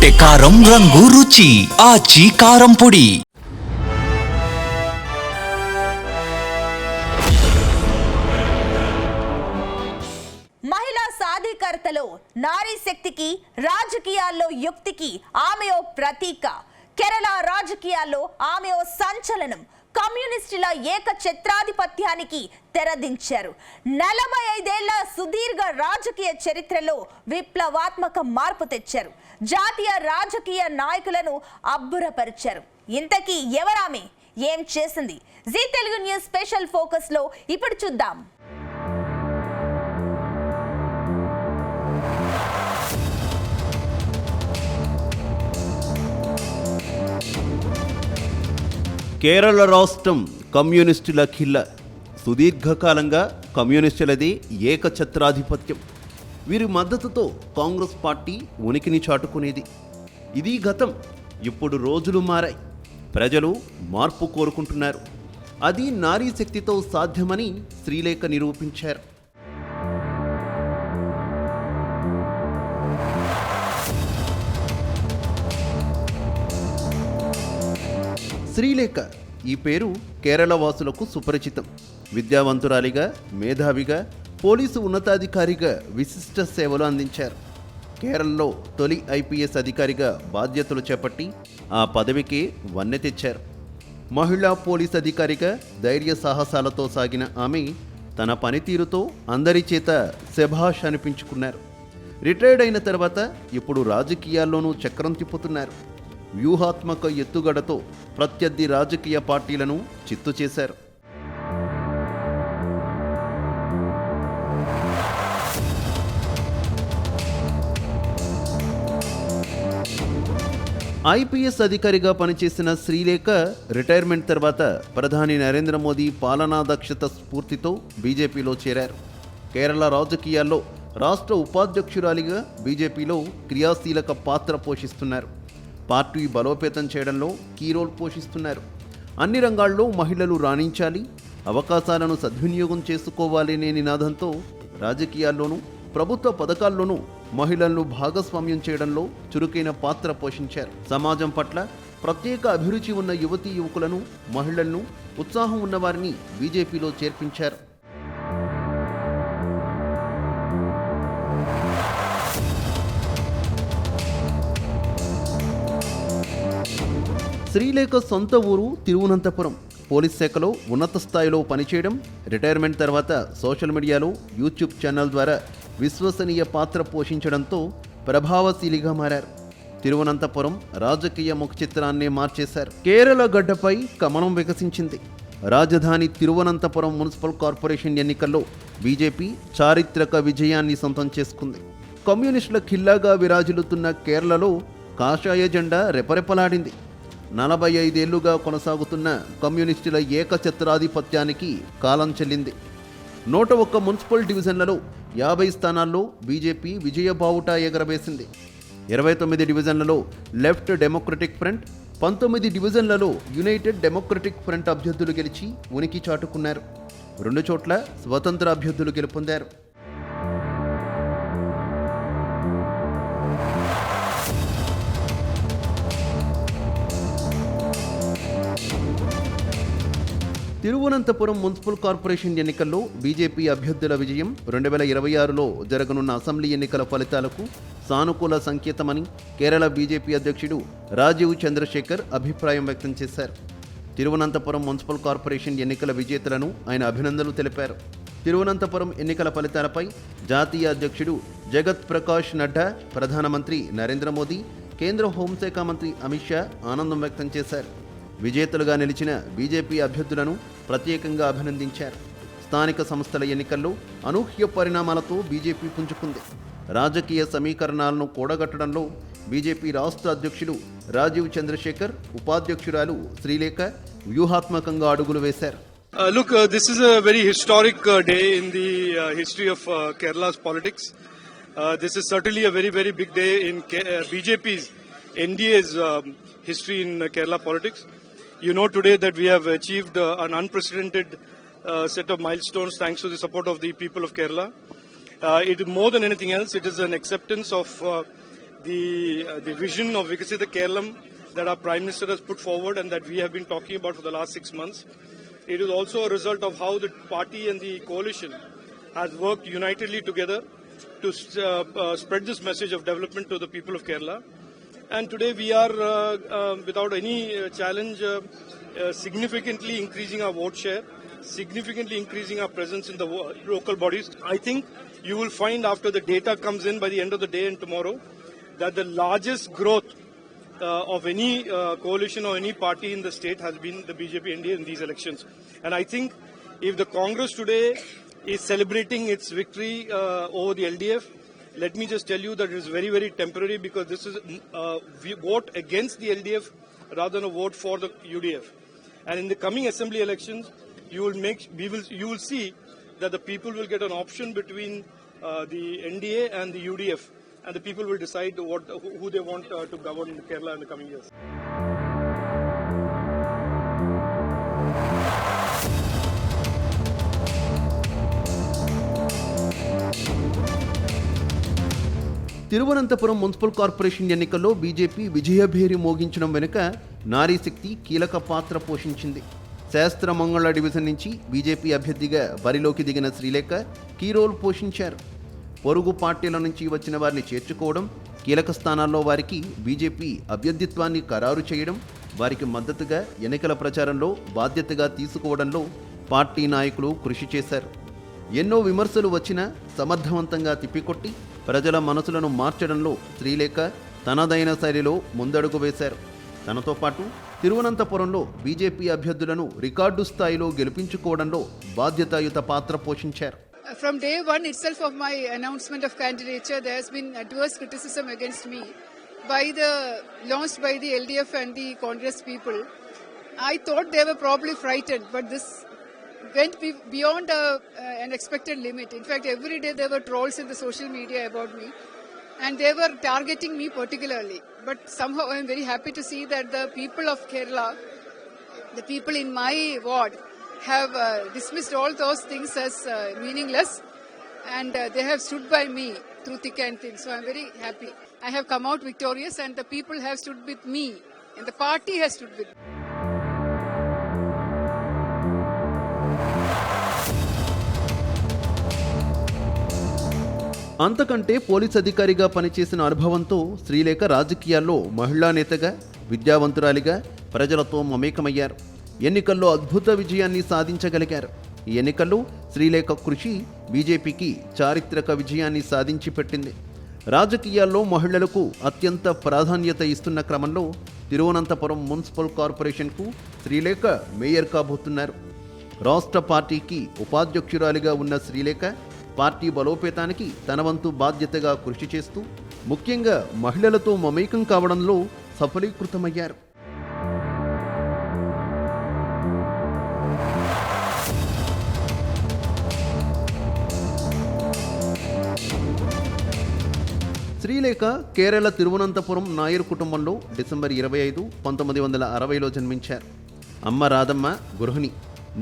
కొట్టే కారం రంగు రుచి ఆచి కారం పొడి. మహిళా సాధికారతలో నారీ శక్తికి, రాజకీయాల్లో యుక్తికి ఆమె ఓ ప్రతీక. కేరళ రాజకీయాల్లో ఆమె ఓ సంచలనం. కమ్యూనిస్టుల ఏకఛత్రాధిపత్యానికి తెరదించారు. 45 ఏళ్ల సుదీర్ఘ రాజకీయ చరిత్రలో విప్లవాత్మక మార్పు తెచ్చారు. జాతీయ రాజకీయ నాయకులను అబ్బురపరిచారు. ఇంతకీ ఎవరామె, ఏం చేసింది? Zee Telugu news special focus లో ఇప్పుడు చూద్దాం. కేరళ రాష్ట్రం కమ్యూనిస్టుల ఖిల్ల. సుదీర్ఘకాలంగా కమ్యూనిస్టులది ఏకఛత్రాధిపత్యం. వీరి మద్దతుతో కాంగ్రెస్ పార్టీ ఉనికిని చాటుకునేది. ఇది గతం. ఇప్పుడు రోజులు మారాయి. ప్రజలు మార్పు కోరుకుంటున్నారు. అది నారీ శక్తితో సాధ్యమని శ్రీలేఖ నిరూపించారు. శ్రీలేఖ ఈ పేరు కేరళ వాసులకు సుపరిచితం. విద్యావంతురాలిగా, మేధావిగా, పోలీసు ఉన్నతాధికారిగా విశిష్ట సేవలు అందించారు. కేరళలో తొలి ఐపీఎస్ అధికారిగా బాధ్యతలు చేపట్టి ఆ పదవికి వన్నె తెచ్చారు. మహిళా పోలీస్ అధికారిగా ధైర్య సాహసాలతో సాగిన ఆమె తన పనితీరుతో అందరి చేత శభాష్ అనిపించుకున్నారు. రిటైర్డ్ అయిన తర్వాత ఇప్పుడు రాజకీయాల్లోనూ చక్రం తిప్పుతున్నారు. వ్యూహాత్మక ఎత్తుగడతో ప్రత్యర్థి రాజకీయ పార్టీలను చిత్తు చేశారు. ఐపీఎస్ అధికారిగా పనిచేసిన శ్రీలేఖ రిటైర్మెంట్ తర్వాత ప్రధాని నరేంద్ర మోదీ పాలనా దక్షత స్ఫూర్తితో బీజేపీలో చేరారు. కేరళ రాజకీయాల్లో రాష్ట్ర ఉపాధ్యక్షురాలిగా బీజేపీలో క్రియాశీలక పాత్ర పోషిస్తున్నారు. పార్టీ బలోపేతం చేయడంలో కీ రోల్ పోషిస్తున్నారు. అన్ని రంగాల్లో మహిళలు రాణించాలి, అవకాశాలను సద్వినియోగం చేసుకోవాలి అనే నినాదంతో రాజకీయాల్లోనూ ప్రభుత్వ పథకాల్లోనూ మహిళలను భాగస్వామ్యం చేయడంలో చురుకైన పాత్ర పోషించారు. సమాజం పట్ల ప్రత్యేక అభిరుచి ఉన్న యువతీ యువకులను, మహిళలను, ఉత్సాహం ఉన్నవారిని బీజేపీలో చేర్పించారు. శ్రీలేఖ సొంత ఊరు తిరువనంతపురం. పోలీస్ శాఖలో ఉన్నత స్థాయిలో పనిచేయడం, రిటైర్మెంట్ తర్వాత సోషల్ మీడియాలో, యూట్యూబ్ ఛానల్ ద్వారా విశ్వసనీయ పాత్ర పోషించడంతో ప్రభావశీలిగా మారారు. తిరువనంతపురం రాజకీయ ముఖ చిత్రాన్నే మార్చేశారు. కేరళ గడ్డపై కమలం వికసించింది. రాజధాని తిరువనంతపురం మున్సిపల్ కార్పొరేషన్ ఎన్నికల్లో బీజేపీ చారిత్రక విజయాన్ని సొంతం చేసుకుంది. కమ్యూనిస్టుల ఖిల్లాగా విరాజిల్లుతున్న కేరళలో కాషాయ జెండా రెపరెపలాడింది. 45 ఏళ్లుగా కొనసాగుతున్న కమ్యూనిస్టుల ఏకఛత్రాధిపత్యానికి కాలం చెల్లింది. 101 మున్సిపల్ డివిజన్లలో 50 స్థానాల్లో బీజేపీ విజయబావుట ఎగరవేసింది. 29 డివిజన్లలో లెఫ్ట్ డెమోక్రటిక్ ఫ్రంట్, 19 డివిజన్లలో యునైటెడ్ డెమోక్రటిక్ ఫ్రంట్ అభ్యర్థులు గెలిచి ఉనికి చాటుకున్నారు. 2 చోట్ల స్వతంత్ర అభ్యర్థులు గెలుపొందారు. తిరువనంతపురం మున్సిపల్ కార్పొరేషన్ ఎన్నికల్లో బీజేపీ అభ్యర్థుల విజయం 2026లో జరగనున్న అసెంబ్లీ ఎన్నికల ఫలితాలకు సానుకూల సంకేతమని కేరళ బీజేపీ అధ్యక్షుడు రాజీవ్ చంద్రశేఖర్ అభిప్రాయం వ్యక్తం చేశారు. తిరువనంతపురం మున్సిపల్ కార్పొరేషన్ ఎన్నికల విజేతలను ఆయన అభినందనలు తెలిపారు. తిరువనంతపురం ఎన్నికల ఫలితాలపై జాతీయ అధ్యక్షుడు జగత్ ప్రకాష్ నడ్డా, ప్రధానమంత్రి నరేంద్ర మోదీ, కేంద్ర హోంశాఖ మంత్రి అమిత్ షా ఆనందం వ్యక్తం చేశారు. విజేతలుగా నిలిచిన బీజేపీ అభ్యర్థులను ప్రత్యేకంగా అభినందించారు. స్థానిక సంస్థల ఎన్నికల్లో అనూహ్య పరిణామాలతో బీజేపీ పుంజుకుంది. రాజకీయ సమీకరణాలను కూడగట్టడంలో బీజేపీ రాష్ట్ర అధ్యక్షుడు రాజీవ్ చంద్రశేఖర్, ఉపాధ్యక్షురాలు శ్రీలేఖ వ్యూహాత్మకంగా అడుగులు వేశారు. This is a very historic day in the history of Kerala's politics. This is certainly a very, very big day in BJP's, NDA's history in Kerala politics. You know today that we have achieved an unprecedented set of milestones thanks to the support of the people of Kerala. It more than anything else, it is an acceptance of the vision of Vikasita Kerala that our Prime Minister has put forward and that we have been talking about for the last 6 months. It is also a result of how the party and the coalition has worked unitedly together to spread this message of development to the people of Kerala. And today we are, without any challenge, significantly increasing our vote share, significantly increasing our presence in the local bodies. I think you will find after the data comes in by the end of the day and tomorrow that the largest growth of any coalition or any party in the state has been the BJP India in these elections. And I think if the Congress today is celebrating its victory over the LDF, let me just tell you that it is very, very temporary, because this is a vote against the LDF rather than a vote for the UDF. And in the coming assembly elections, you will see that the people will get an option between the NDA and the UDF, and the people will decide who they want to govern Kerala in the coming years. Thiruvananthapuram municipal corporation ఎన్నికల్లో BJP విజయభేరి మోగించడం వెనుక నారీశక్తి కీలక పాత్ర పోషించింది. శాస్త్రమంగళ division నుంచి BJP అభ్యర్థిగా బరిలోకి దిగిన Srilekha key role పోషించారు. పొరుగు పార్టీల నుంచి వచ్చిన వారిని చేర్చుకోవడం, కీలక స్థానాల్లో వారికి బీజేపీ అభ్యర్థిత్వాన్ని ఖరారు చేయడం, వారికి మద్దతుగా ఎన్నికల ప్రచారంలో బాధ్యతగా తీసుకోవడంలో పార్టీ నాయకులు కృషి చేశారు. ఎన్నో విమర్శలు వచ్చినా సమర్థవంతంగా తిప్పికొట్టి ప్రజల మనసులను మార్చడంలో శ్రీలేఖ తనదైన శైలిలో ముందడుగు వేశారు. తనతో పాటు తిరువనంతపురంలో బీజేపీ అభ్యర్థులను రికార్డు స్థాయిలో గెలిపించుకోవడంలో బాధ్యతాయుత పాత్ర పోషించారు. From day one itself of my announcement of candidature, there has been adverse criticism against me launched by the LDF and the Congress people. I thought they were probably frightened, but this went beyond an expected limit. In fact, every day there were trolls in the social media about me, and they were targeting me particularly. But somehow I am very happy to see that the people of Kerala, the people in my ward, have dismissed all those things as meaningless, and they have stood by me through thick and thin. So I am very happy. I have come out victorious, and the people have stood with me, and the party has stood with me. అంతకంటే police అధికారిగా పనిచేసిన అనుభవంతో శ్రీలేఖ రాజకీయాల్లో మహిళా నేతగా, విద్యావంతురాలిగా ప్రజలతో మమేకమయ్యారు. ఎన్నికల్లో అద్భుత విజయాన్ని సాధించగలిగారు. ఈ ఎన్నికల్లో శ్రీలేఖ కృషి బీజేపీకి చారిత్రక విజయాన్ని సాధించి పెట్టింది. రాజకీయాల్లో మహిళలకు అత్యంత ప్రాధాన్యత ఇస్తున్న క్రమంలో తిరువనంతపురం మున్సిపల్ కార్పొరేషన్కు శ్రీలేఖ మేయర్ కాబోతున్నారు. రాష్ట్ర పార్టీకి ఉపాధ్యక్షురాలిగా ఉన్న శ్రీలేఖ పార్టీ బలోపేతానికి తన వంతు బాధ్యతగా కృషి చేస్తూ ముఖ్యంగా మహిళలతో మమేకం కావడంలో సఫలీకృతమయ్యారు. శ్రీలేఖ కేరళ తిరువనంతపురం నాయర్ కుటుంబంలో డిసెంబర్ 25, 1960లో జన్మించారు. అమ్మ రాధమ్మ గృహిణి,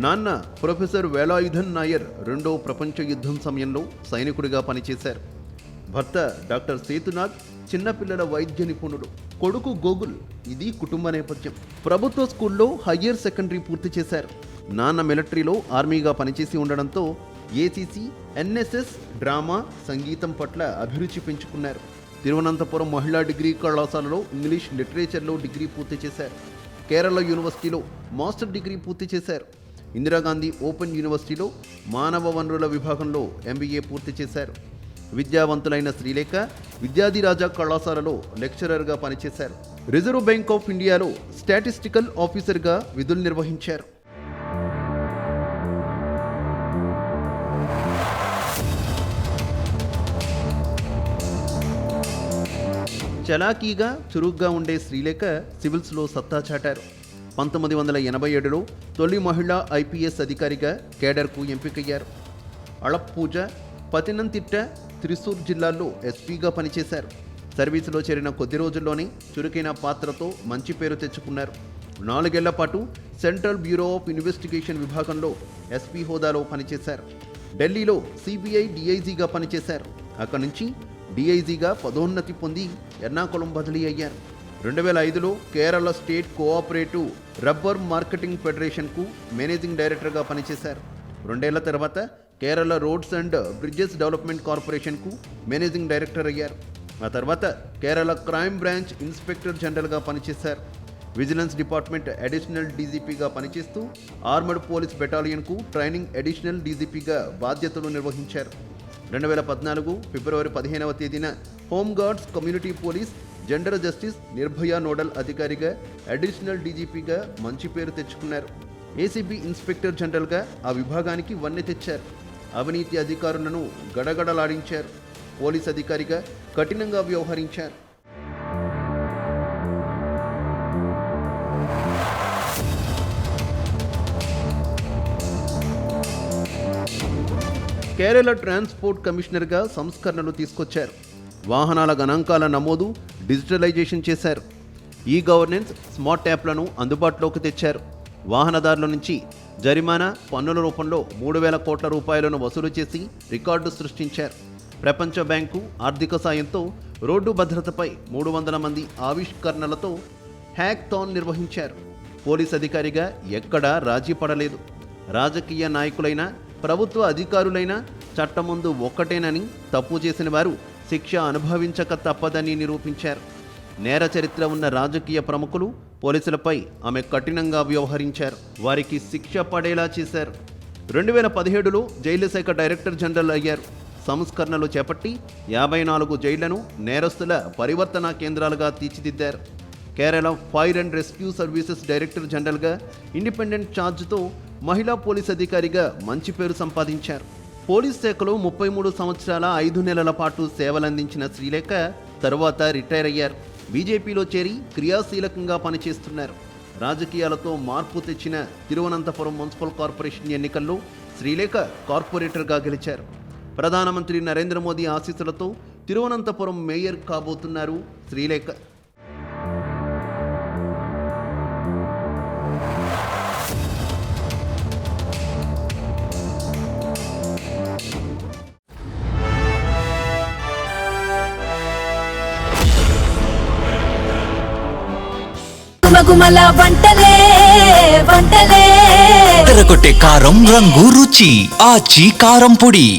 నాన్న ప్రొఫెసర్ వేలాయుధన్ నాయర్ రెండో ప్రపంచ యుద్ధం సమయంలో సైనికుడిగా పనిచేశారు. భర్త డాక్టర్ సేతునాథ్ చిన్నపిల్లల వైద్య నిపుణుడు. కొడుకు గోగుల్. ఇది కుటుంబ నేపథ్యం. ప్రభుత్వ స్కూల్లో హయ్యర్ సెకండరీ పూర్తి చేశారు. నాన్న మిలిటరీలో ఆర్మీగా పనిచేసి ఉండడంతో ఏసీసీ, ఎన్ఎస్ఎస్, డ్రామా, సంగీతం పట్ల అభిరుచి పెంచుకున్నారు. తిరువనంతపురం మహిళా డిగ్రీ కళాశాలలో ఇంగ్లీష్ లిటరేచర్లో డిగ్రీ పూర్తి చేశారు. కేరళ యూనివర్సిటీలో మాస్టర్ డిగ్రీ పూర్తి చేశారు. ఇందిరాగాంధీ ఓపెన్ యూనివర్సిటీలో మానవ వనరుల విభాగంలో ఎంబీఏ పూర్తి చేశారు. విద్యావంతులైన శ్రీలేఖ విద్యాధిరాజా కళాశాలలో లెక్చరర్గా పనిచేశారు. రిజర్వ్ బ్యాంక్ ఆఫ్ ఇండియాలో స్టాటిస్టికల్ ఆఫీసర్గా విధులు నిర్వహించారు. చలాకీగా చురుగ్గా ఉండే శ్రీలేఖ సివిల్స్లో సత్తా చాటారు. 1987లో తొలి మహిళా ఐపీఎస్ అధికారిగా కేడర్కు ఎంపికయ్యారు. అళప్పూజ, పతినంతిట్ట, త్రిశూర్ జిల్లాల్లో ఎస్పీగా పనిచేశారు. సర్వీసులో చేరిన కొద్ది రోజుల్లోనే చురుకైన పాత్రతో మంచి పేరు తెచ్చుకున్నారు. 4 ఏళ్ల పాటు సెంట్రల్ బ్యూరో ఆఫ్ ఇన్వెస్టిగేషన్ విభాగంలో ఎస్పీ హోదాలో పనిచేశారు. ఢిల్లీలో సిబిఐ డిఐజీగా పనిచేశారు. అక్కడి నుంచి డిఐజీగా పదోన్నతి పొంది ఎర్నాకుళం బదిలీ అయ్యారు. 2005లో Kerala state cooperative rubber marketing ఫెడరేషన్కు మేనేజింగ్ డైరెక్టర్గా పనిచేశారు. 2 ఏళ్ల తర్వాత Kerala roads and bridges development కార్పొరేషన్కు మేనేజింగ్ డైరెక్టర్ అయ్యారు. ఆ తర్వాత కేరళ క్రైమ్ బ్రాంచ్ ఇన్స్పెక్టర్ జనరల్గా పనిచేశారు. విజిలెన్స్ డిపార్ట్మెంట్ అడిషనల్ డీజీపీగా పనిచేస్తూ ఆర్మడ్ పోలీస్ బెటాలియన్కు ట్రైనింగ్ అడిషనల్ డీజీపీగా బాధ్యతలు నిర్వహించారు. 2014 ఫిబ్రవరి 15వ తేదీన home guards, community police, gender justice, Nirbhaya nodal అధికారిగా అడిషనల్ డీజీపీగా మంచి పేరు తెచ్చుకున్నారు. ఏసీబీ ఇన్స్పెక్టర్ జనరల్గా ఆ విభాగానికి వన్నె తెచ్చారు. అవినీతి అధికారులను గడగడలాడించారు. పోలీస్ అధికారిగా కఠినంగా వ్యవహరించారు. కేరళ ట్రాన్స్పోర్ట్ కమిషనర్గా సంస్కరణలు తీసుకొచ్చారు. వాహనాల గణాంకాల నమోదు డిజిటలైజేషన్ చేశారు. ఈ గవర్నెన్స్ స్మార్ట్ యాప్లను అందుబాటులోకి తెచ్చారు. వాహనదారుల నుంచి జరిమానా, పన్నుల రూపంలో 3,000 కోట్ల రూపాయలను వసూలు చేసి రికార్డు సృష్టించారు. ప్రపంచ బ్యాంకు ఆర్థిక సాయంతో రోడ్డు భద్రతపై 300 మంది ఆవిష్కరణలతో హ్యాక్థాన్ నిర్వహించారు. పోలీస్ అధికారిగా ఎక్కడా రాజీ పడలేదు. రాజకీయ నాయకులైనా, ప్రభుత్వ అధికారులైనా చట్టం ముందు ఒక్కటేనని, తప్పు చేసిన వారు శిక్ష అనుభవించక తప్పదని నిరూపించారు. నేర చరిత్ర ఉన్న రాజకీయ ప్రముఖులు, పోలీసులపై ఆమె కఠినంగా వ్యవహరించారు. వారికి శిక్ష పడేలా చేశారు. 2017లో జైలు శాఖ డైరెక్టర్ జనరల్ అయ్యారు. సంస్కరణలు చేపట్టి 54 జైళ్లను నేరస్తుల పరివర్తన కేంద్రాలుగా తీర్చిదిద్దారు. Kerala fire and rescue services director జనరల్గా ఇండిపెండెంట్ ఛార్జ్తో మహిళా పోలీస్ అధికారిగా మంచి పేరు సంపాదించారు. పోలీస్ శాఖలో 33 సంవత్సరాల 5 నెలల పాటు సేవలందించిన శ్రీలేఖ తరువాత రిటైర్ అయ్యారు. బీజేపీలో చేరి క్రియాశీలకంగా పనిచేస్తున్నారు. రాజకీయాలతో మార్పు తెచ్చిన తిరువనంతపురం మున్సిపల్ కార్పొరేషన్ ఎన్నికల్లో శ్రీలేఖ కార్పొరేటర్గా గెలిచారు. ప్రధానమంత్రి నరేంద్ర మోదీ ఆశీస్సులతో తిరువనంతపురం మేయర్ కాబోతున్నారు శ్రీలేఖ. గుమగుమల వంటలే వంటలే తెరకొట్టే కారం రంగు రుచి ఆచి కారం పొడి.